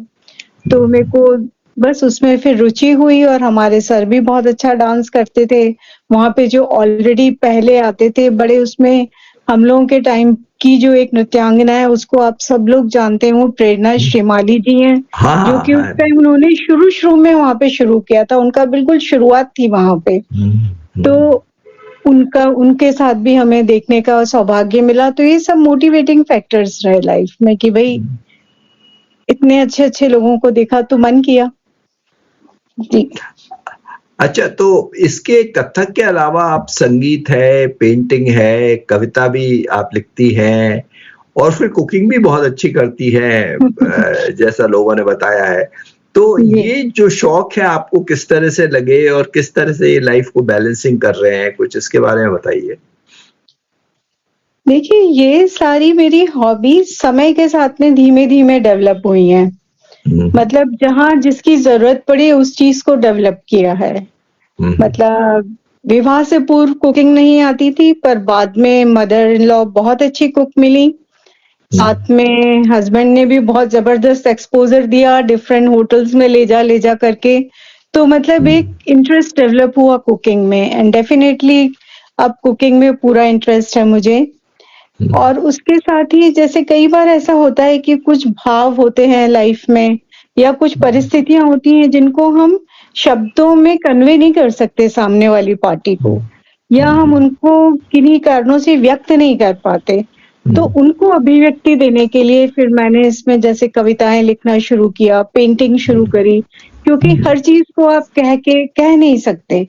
तो मेरे को बस उसमें फिर रुचि हुई, और हमारे सर भी बहुत अच्छा डांस करते थे। वहां पे जो ऑलरेडी पहले आते थे बड़े, उसमें हम लोगों के टाइम की जो एक नृत्यांगना है उसको आप सब लोग जानते हैं, वो प्रेरणा श्रीमाली जी हैं, जो कि उस टाइम उन्होंने शुरू में वहां पे शुरू किया था, उनका बिल्कुल शुरुआत थी वहां पे। तो उनके साथ भी हमें देखने का सौभाग्य मिला। तो ये सब मोटिवेटिंग फैक्टर्स रहे लाइफ में कि भाई इतने अच्छे अच्छे लोगों को देखा तो मन किया जी। अच्छा, तो इसके कथक के अलावा आप संगीत है, पेंटिंग है, कविता भी आप लिखती हैं, और फिर कुकिंग भी बहुत अच्छी करती हैं जैसा लोगों ने बताया है। तो ये जो शौक है आपको किस तरह से लगे और किस तरह से ये लाइफ को बैलेंसिंग कर रहे हैं, कुछ इसके बारे में बताइए। देखिए, ये सारी मेरी हॉबीज समय के साथ में धीमे धीमे डेवलप हुई हैं। मतलब जहां जिसकी जरूरत पड़ी उस चीज को डेवलप किया है। मतलब विवाह से पूर्व कुकिंग नहीं आती थी, पर बाद में मदर इन लॉ बहुत अच्छी कुक मिली। साथ में हस्बैंड ने भी बहुत जबरदस्त एक्सपोजर दिया, डिफरेंट होटल्स में ले जा करके। तो मतलब एक इंटरेस्ट डेवलप हुआ कुकिंग में, एंड डेफिनेटली अब कुकिंग में पूरा इंटरेस्ट है मुझे। और उसके साथ ही जैसे कई बार ऐसा होता है कि कुछ भाव होते हैं लाइफ में, या कुछ परिस्थितियां होती हैं जिनको हम शब्दों में कन्वे नहीं कर सकते सामने वाली पार्टी को, या हम उनको किन्हीं कारणों से व्यक्त नहीं कर पाते। तो उनको अभिव्यक्ति देने के लिए फिर मैंने इसमें जैसे कविताएं लिखना शुरू किया, पेंटिंग शुरू करी, क्योंकि हर चीज को आप कह नहीं सकते।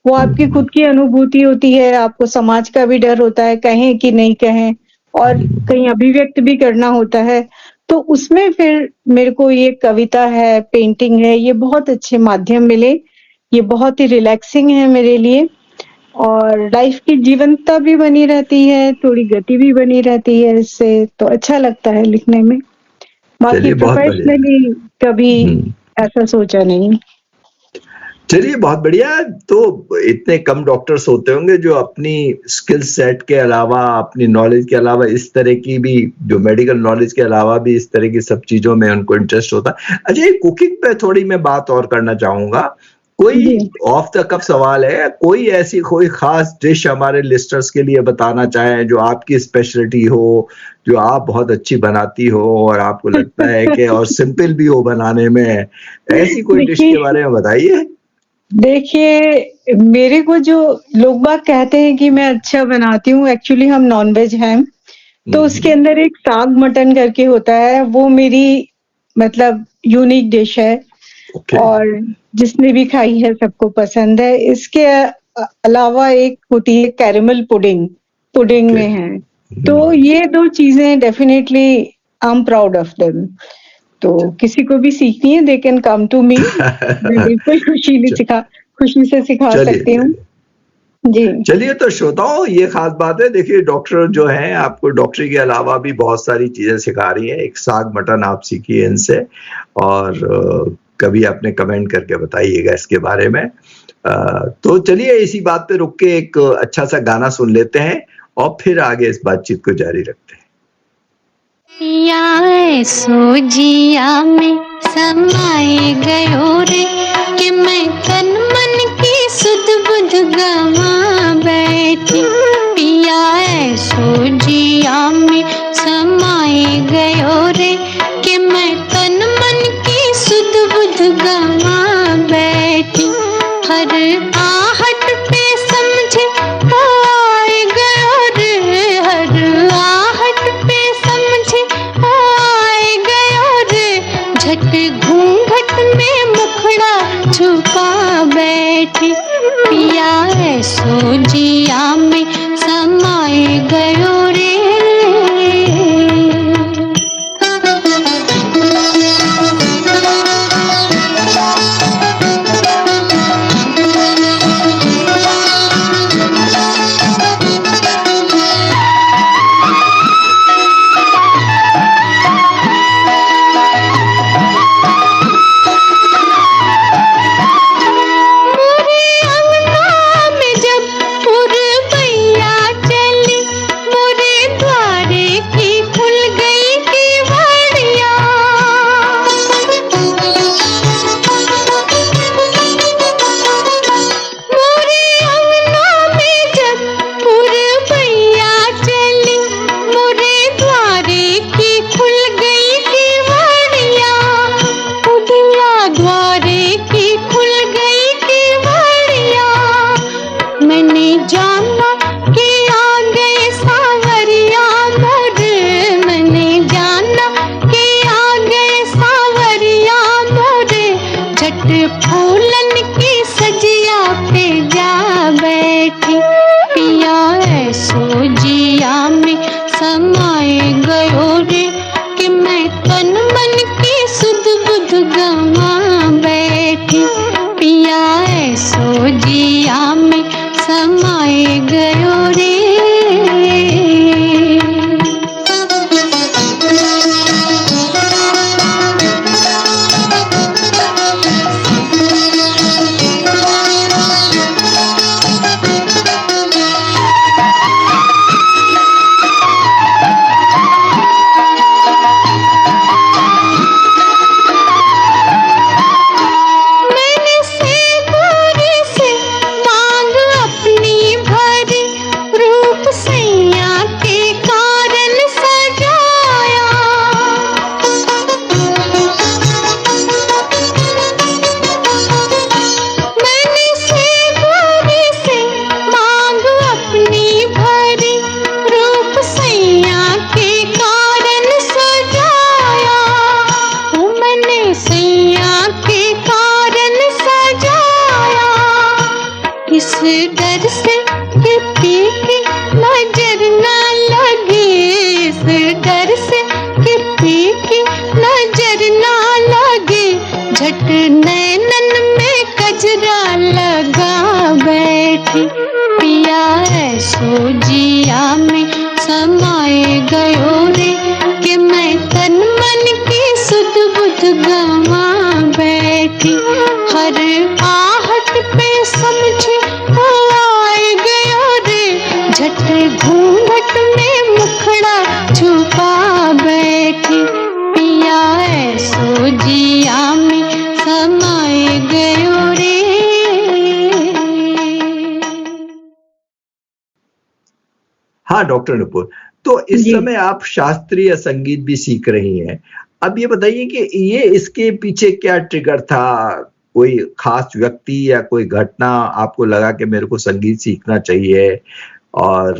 वो आपकी खुद की अनुभूति होती है, आपको समाज का भी डर होता है, कहें कि नहीं कहें, और कहीं अभिव्यक्त भी करना होता है। तो उसमें फिर मेरे को ये कविता है, पेंटिंग है, ये बहुत अच्छे माध्यम मिले। ये बहुत ही रिलैक्सिंग है मेरे लिए, और लाइफ की जीवंतता भी बनी रहती है, थोड़ी गति भी बनी रहती है इससे, तो अच्छा लगता है लिखने में। बाकी चलिए, बहुत बढ़िया। प्रोफेशनली कभी ऐसा सोचा नहीं। चलिए, बहुत बढ़िया। तो इतने कम डॉक्टर्स होते होंगे जो अपनी स्किल सेट के अलावा, अपनी नॉलेज के अलावा, इस तरह की भी, जो मेडिकल नॉलेज के अलावा भी इस तरह की सब चीजों में उनको इंटरेस्ट होता है। अच्छा, ये कुकिंग पे थोड़ी मैं बात और करना चाहूंगा। कोई ऑफ द कफ सवाल है, कोई खास डिश हमारे लिस्टर्स के लिए बताना चाहें जो आपकी स्पेशलिटी हो, जो आप बहुत अच्छी बनाती हो और आपको लगता है कि और सिंपल भी हो बनाने में, ऐसी कोई डिश के बारे में बताइए। देखिए, मेरे को जो लोग बाग कहते हैं कि मैं अच्छा बनाती हूँ, एक्चुअली हम नॉनवेज हैं, तो उसके अंदर एक साग मटन करके होता है, वो मेरी मतलब यूनिक डिश है। और जिसने भी खाई है सबको पसंद है। इसके अलावा एक होती है कैरेमल पुडिंग में है। तो ये दो चीजें definitely I am proud of them. तो किसी को भी सीखनी है, they can come to me, मैं बिल्कुल खुशी से सिखा सकती हूँ जी। चलिए, तो श्रोताओं, ये खास बात है। देखिए, डॉक्टर जो हैं आपको डॉक्टरी के अलावा भी बहुत सारी चीजें सिखा रही हैं। एक साग मटन आप सीखिए इनसे, और कभी आपने कमेंट करके बताइएगा इसके बारे में। तो चलिए, इसी बात पे रुक के एक अच्छा सा गाना सुन लेते हैं और फिर आगे इस बातचीत को जारी रखते हैं। या सो जिया में समाए गयो रे, कि मैं तन मन की सुध बुध गवा बैठी। पिया सो जिया में समाए गयो रे, कि मैं तन मन की सुध बुध गवा बैठी। हर आहट पे समझे ओ आए गयो रे, हर आहट पे समझे ओ आए गयो रे। झट घूंघट में मुखड़ा छुपा बैठी। पिया सो जिया में समाए गयो रे। फूलन की सजिया पे जा बैठी। पिया सो जिया में समाए गयो रे, कि मैं तन मन की सुध बुध गवा बैठी। पिया सो जिया में समाए गयो रे। नजर ना लगे इस डर से कि पी की नजर ना लगे, झट नैनन में कजरा लगा बैठी। पिया ऐसो जिया में समाए गयो रे कि मैं तन मन की सुध बुध गवा बैठी। हर आहट पे समझे हो आए गयो रे, झट घूंघट में मुखड़ा छुपा बैठी। पिया ऐसो जिया में समाए गयो रे। हाँ डॉक्टर नुपुर, तो इस जी। समय आप शास्त्रीय संगीत भी सीख रही हैं। अब ये बताइए कि ये इसके पीछे क्या ट्रिगर था? कोई खास व्यक्ति या कोई घटना आपको लगा कि मेरे को संगीत सीखना चाहिए, और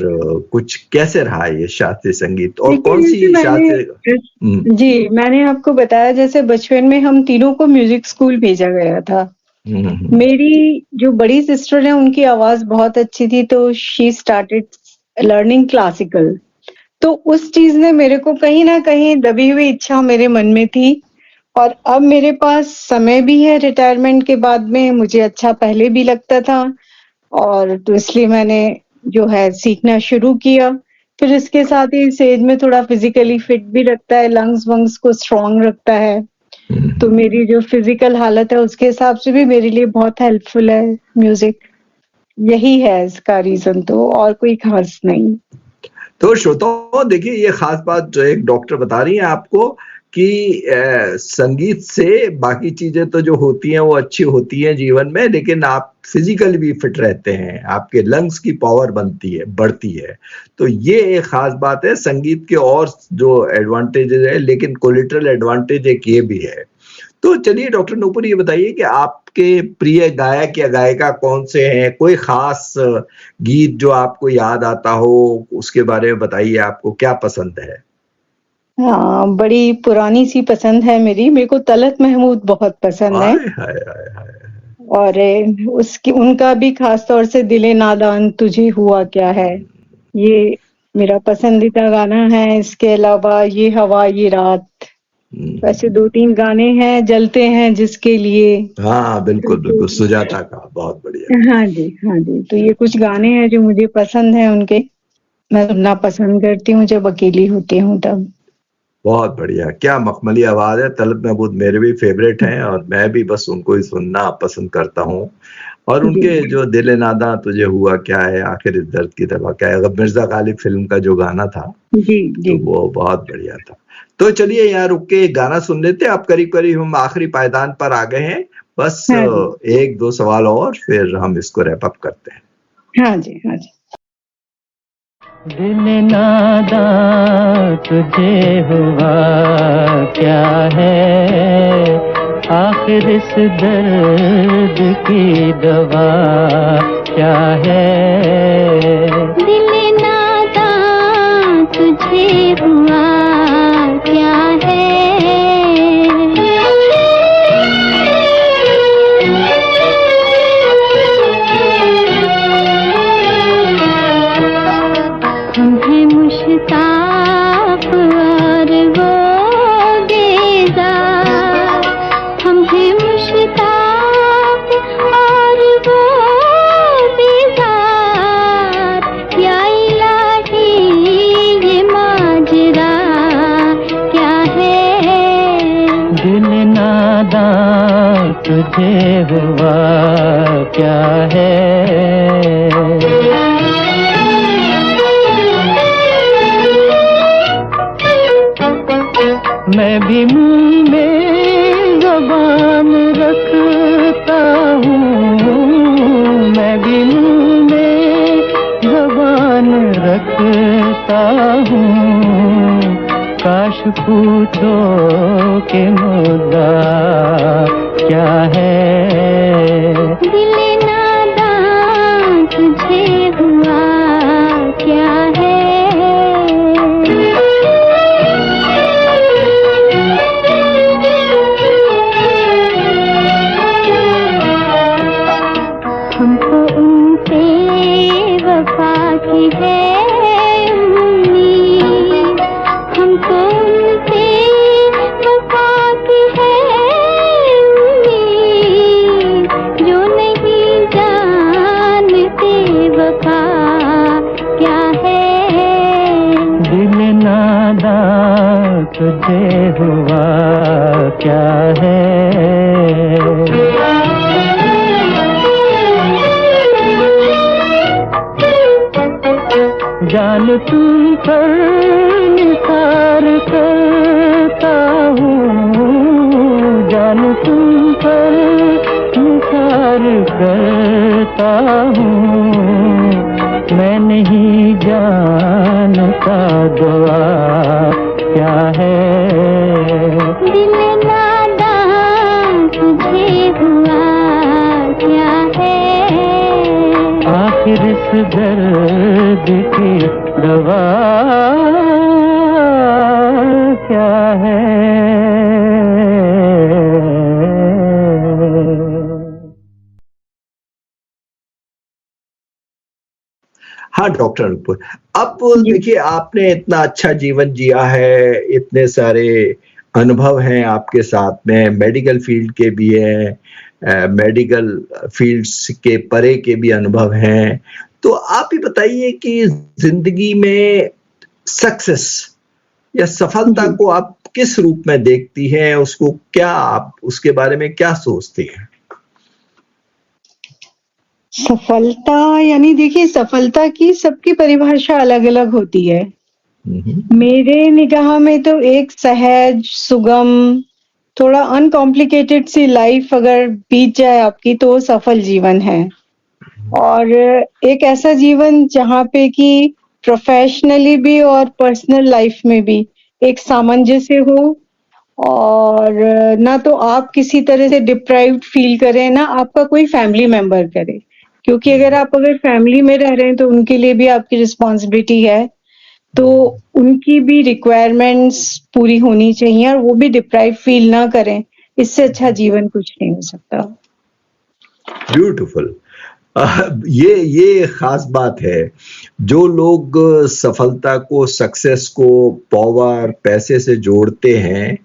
कुछ कैसे रहा ये शास्त्रीय संगीत, और देखिए, कौन सी जैसे शास्त्रीय? जी, मैंने आपको बताया जैसे बचपन में हम तीनों को म्यूजिक स्कूल भेजा गया था। मेरी जो बड़ी सिस्टर है उनकी आवाज बहुत अच्छी थी, तो शी स्टार्टेड लर्निंग क्लासिकल। तो उस चीज ने मेरे को कहीं ना कहीं दबी हुई इच्छा मेरे मन में थी, और अब मेरे पास समय भी है रिटायरमेंट के बाद में, मुझे अच्छा पहले भी लगता था, और तो इसलिए मैंने जो है सीखना शुरू किया। फिर इसके साथ ही इस एज में थोड़ा फिजिकली फिट भी रखता है, लंग्स वंग्स को स्ट्रांग रखता है, तो मेरी जो फिजिकल हालत है उसके हिसाब से भी मेरे लिए बहुत हेल्पफुल है म्यूजिक। यही है इसका रीजन, तो और कोई खास नहीं। तो श्रोताओं देखिए, ये खास बात जो एक डॉक्टर बता रही है आपको कि संगीत से बाकी चीजें तो जो होती हैं वो अच्छी होती हैं जीवन में, लेकिन आप फिजिकली भी फिट रहते हैं, आपके लंग्स की पावर बनती है, बढ़ती है। तो ये एक खास बात है संगीत के, और जो एडवांटेजेस है, लेकिन कोलिटरल एडवांटेज एक ये भी है। तो चलिए डॉक्टर नुपुर, ये बताइए कि आपके प्रिय गायक या गायिका कौन से हैं? कोई खास गीत जो आपको याद आता हो, उसके बारे में बताइए, आपको क्या पसंद है? हाँ, बड़ी पुरानी सी पसंद है मेरे को तलत महमूद बहुत पसंद है। हाय हाय हाय हाय। और उसकी उनका भी खास तौर से दिले नादान तुझे हुआ क्या है, ये मेरा पसंदीदा गाना है। इसके अलावा ये हवा ये रात, वैसे 2-3 गाने हैं, जलते हैं जिसके लिए। हाँ बिल्कुल बिल्कुल, सुजाता का, बहुत बढ़िया। हाँ जी, हाँ जी, तो ये कुछ गाने हैं जो मुझे पसंद है उनके, मैं सुनना पसंद करती हूँ जब अकेली होती हूँ तब। बहुत बढ़िया, क्या मखमली आवाज है। तलत महमूद मेरे भी फेवरेट हैं, और मैं भी बस उनको ही सुनना पसंद करता हूँ। और उनके जो दिल नादा तुझे हुआ क्या है, आखिर इस दर्द की दवा क्या है, मिर्जा गालिब फिल्म का जो गाना था, जी जी, तो वो बहुत बढ़िया था। तो चलिए यहाँ रुक के गाना सुन लेते हैं। अब करीब करीब हम आखिरी पायदान पर आ गए हैं, बस हाँ जी। 1-2 सवाल और फिर हम इसको रैप अप करते हैं। हाँ जी, हाँ जी। दिल नादा तुझे हुआ क्या है, आखिर इस दर्द की दवा क्या है। दिल नादा तुझे हुआ क्या है, हम हैं मुश्ताक और वो बेजार, हम हैं मुश्ताक और वो बेजार, या इलाही ये माजरा क्या है। दिल नादा तुझे हुआ क्या है। मैं भी मुंह में ज़बान रखता हूँ, मैं भी मुंह में ज़बान रखता हूँ। काश पूछो कि मुद्दा क्या है। दिल नादा तुझे हुआ क्या है। हमको उनसे वफा की है तुझे हुआ क्या है। जान तुम पर निसार करता हूँ, जान तुम पर निसार करता हूँ, मैं नहीं जानता दुआ क्या है। दिल नादान तुझे हुआ क्या है। आखिर इस दर्द की दवा क्या है। हाँ डॉक्टर अनुपुर, अब देखिए आपने इतना अच्छा जीवन जिया है, इतने सारे अनुभव हैं आपके साथ में, मेडिकल फील्ड के भी हैं, मेडिकल फील्ड्स के परे के भी अनुभव हैं। तो आप ही बताइए कि जिंदगी में सक्सेस या सफलता को आप किस रूप में देखती हैं, उसको क्या आप उसके बारे में क्या सोचती हैं? सफलता यानी देखिए, सफलता की सबकी परिभाषा अलग अलग होती है। मेरे निगाह में तो एक सहज, सुगम, थोड़ा अनकॉम्प्लिकेटेड सी लाइफ अगर बीत जाए आपकी, तो वो सफल जीवन है। और एक ऐसा जीवन जहाँ पे कि प्रोफेशनली भी और पर्सनल लाइफ में भी एक सामंजस्य हो, और ना तो आप किसी तरह से डिप्राइव्ड फील करें, ना आपका कोई फैमिली मेंबर करे। क्योंकि अगर फैमिली में रह रहे हैं तो उनके लिए भी आपकी रिस्पॉन्सिबिलिटी है, तो उनकी भी रिक्वायरमेंट्स पूरी होनी चाहिए और वो भी डिप्राइव फील ना करें। इससे अच्छा जीवन कुछ नहीं हो सकता। ब्यूटीफुल। ये खास बात है। जो लोग सफलता को, सक्सेस को पावर, पैसे से जोड़ते हैं,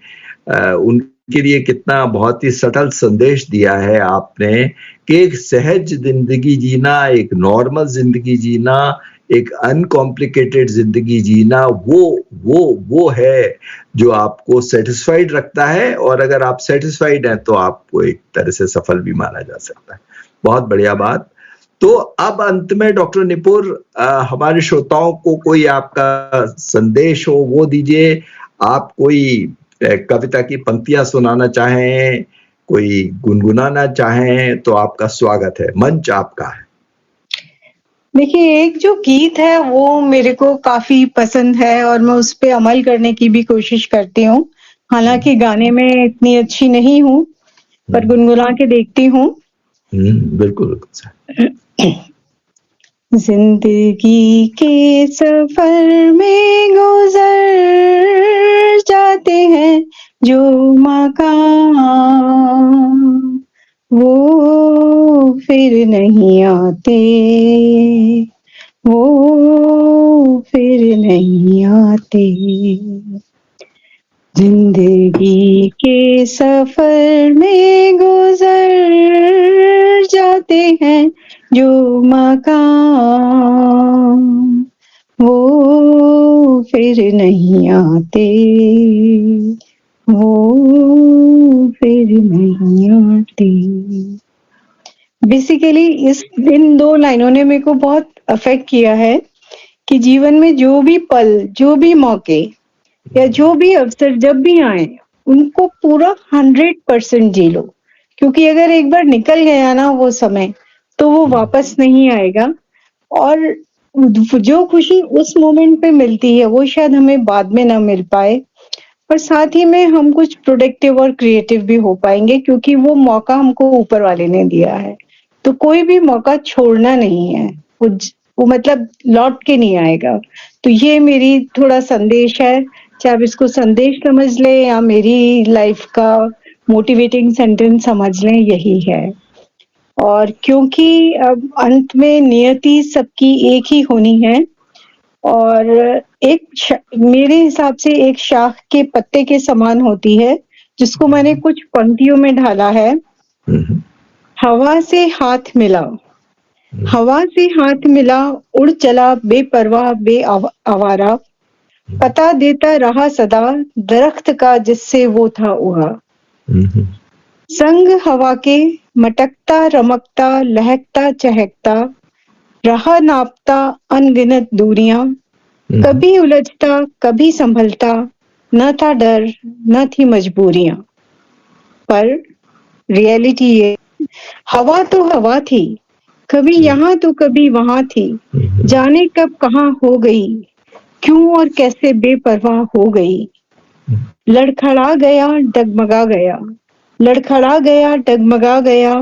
उनके लिए कितना बहुत ही सटल संदेश दिया है आपने कि एक सहज जिंदगी जीना, एक नॉर्मल जिंदगी जीना, एक अनकॉम्प्लिकेटेड जिंदगी जीना, वो है जो आपको सेटिस्फाइड रखता है। और अगर आप सेटिस्फाइड हैं तो आपको एक तरह से सफल भी माना जा सकता है। बहुत बढ़िया बात। तो अब अंत में डॉक्टर निपुर, हमारे श्रोताओं को कोई आपका संदेश हो वो दीजिए। आप कोई कविता की पंक्तियां सुनाना चाहें, कोई गुनगुनाना चाहें तो आपका स्वागत है, मंच आपका है। देखिए, एक जो गीत है वो मेरे को काफी पसंद है और मैं उस पे अमल करने की भी कोशिश करती हूँ। हालांकि गाने में इतनी अच्छी नहीं हूँ, पर गुनगुना के देखती हूँ। बिल्कुल। जिंदगी के सफर में गुजर जाते हैं जो मकाम, वो फिर नहीं आते, वो फिर नहीं आते। जिंदगी के सफर में गुजर जाते हैं जो मकाम, वो फिर नहीं आते, वो फिर नहीं आते। बेसिकली इन दो लाइनों ने मेरे को बहुत अफेक्ट किया है कि जीवन में जो भी पल, जो भी मौके या जो भी अवसर जब भी आए, उनको पूरा 100% जी लो। क्योंकि अगर एक बार निकल गया ना वो समय, तो वो वापस नहीं आएगा। और जो खुशी उस मोमेंट पे मिलती है वो शायद हमें बाद में ना मिल पाए, और साथ ही में हम कुछ प्रोडक्टिव और क्रिएटिव भी हो पाएंगे, क्योंकि वो मौका हमको ऊपर वाले ने दिया है। तो कोई भी मौका छोड़ना नहीं है, वो मतलब लौट के नहीं आएगा। तो ये मेरी थोड़ा संदेश है, चाहे आप इसको संदेश समझ लें या मेरी लाइफ का मोटिवेटिंग सेंटेंस समझ लें, यही है। और क्योंकि अब अंत में नियति सबकी एक ही होनी है, और मेरे हिसाब से एक शाख के पत्ते के समान होती है, जिसको मैंने कुछ पंक्तियों में ढाला है। हवा से हाथ मिला, हवा से हाथ मिला, उड़ चला बेपरवाह आवारा, पता देता रहा सदा दरख्त का जिससे वो था उगा। संग हवा के मटकता रमकता लहकता चहकता रहा नापता अनगिनत दूरियां। कभी उलझता कभी संभलता न था डर न थी मजबूरियां। पर रियलिटी ये हवा तो हवा थी, कभी यहाँ तो कभी वहां थी। जाने कब कहाँ हो गई, क्यों और कैसे बेपरवाह हो गई। लड़खड़ा गया डगमगा गया, लड़खड़ा गया डगमगा गया।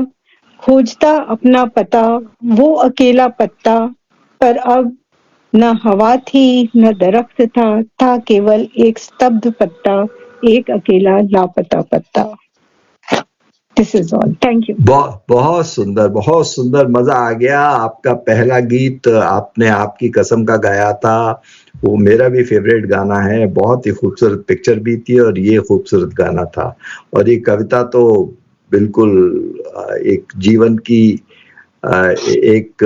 खोजता अपना पता वो अकेला पत्ता। पर अब न हवा थी न दरख्त था केवल एक स्तब्ध पत्ता, एक अकेला लापता पत्ता। This is all, thank you. बहुत सुंदर, मजा आ गया। आपका पहला गीत आपने आपकी कसम का गाया था, वो मेरा भी फेवरेट गाना है। बहुत ही खूबसूरत पिक्चर भी थी और ये खूबसूरत गाना था। और ये कविता तो बिल्कुल एक जीवन की एक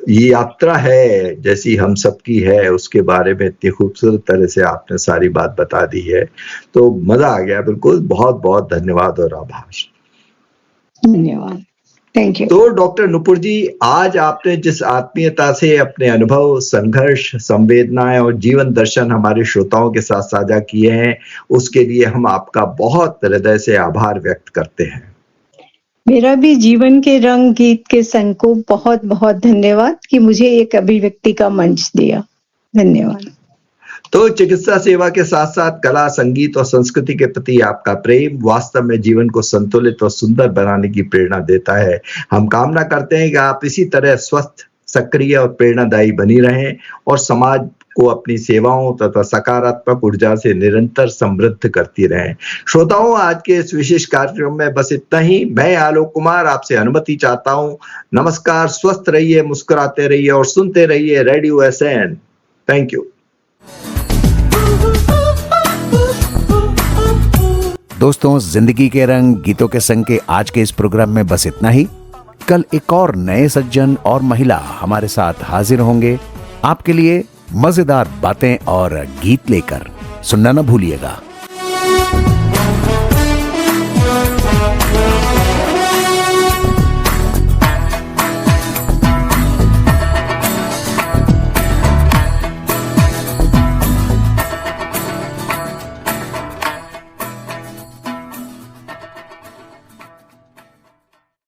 ये यात्रा है जैसी हम सबकी है, उसके बारे में इतनी खूबसूरत तरह से आपने सारी बात बता दी है, तो मजा आ गया बिल्कुल। बहुत बहुत धन्यवाद और आभार। धन्यवाद, थैंक यू। तो डॉक्टर नुपुर जी, आज आपने जिस आत्मीयता से अपने अनुभव, संघर्ष, संवेदनाएं और जीवन दर्शन हमारे श्रोताओं के साथ साझा किए हैं, उसके लिए हम आपका बहुत हृदय से आभार व्यक्त करते हैं। मेरा भी जीवन के रंग गीत के संघ को बहुत बहुत धन्यवाद कि मुझे एक अभिव्यक्ति का मंच दिया। धन्यवाद। तो चिकित्सा सेवा के साथ साथ कला, संगीत और संस्कृति के प्रति आपका प्रेम वास्तव में जीवन को संतुलित और सुंदर बनाने की प्रेरणा देता है। हम कामना करते हैं कि आप इसी तरह स्वस्थ, सक्रिय और प्रेरणादायी बनी रहें और समाज को अपनी सेवाओं तथा सकारात्मक ऊर्जा से निरंतर समृद्ध करती रहें। श्रोताओं, आज के इस विशेष कार्यक्रम में बस इतना ही। मैं आलोक कुमार आपसे अनुमति चाहता हूं। नमस्कार, स्वस्थ रहिए, मुस्कुराते रहिए और सुनते रहिए रेडियो SN। Thank you. दोस्तों, जिंदगी के रंग गीतों के संग के आज के इस प्रोग्राम में बस इतना ही। कल एक और नए सज्जन और महिला हमारे साथ हाजिर होंगे आपके लिए मजेदार बातें और गीत लेकर। सुनना न भूलिएगा।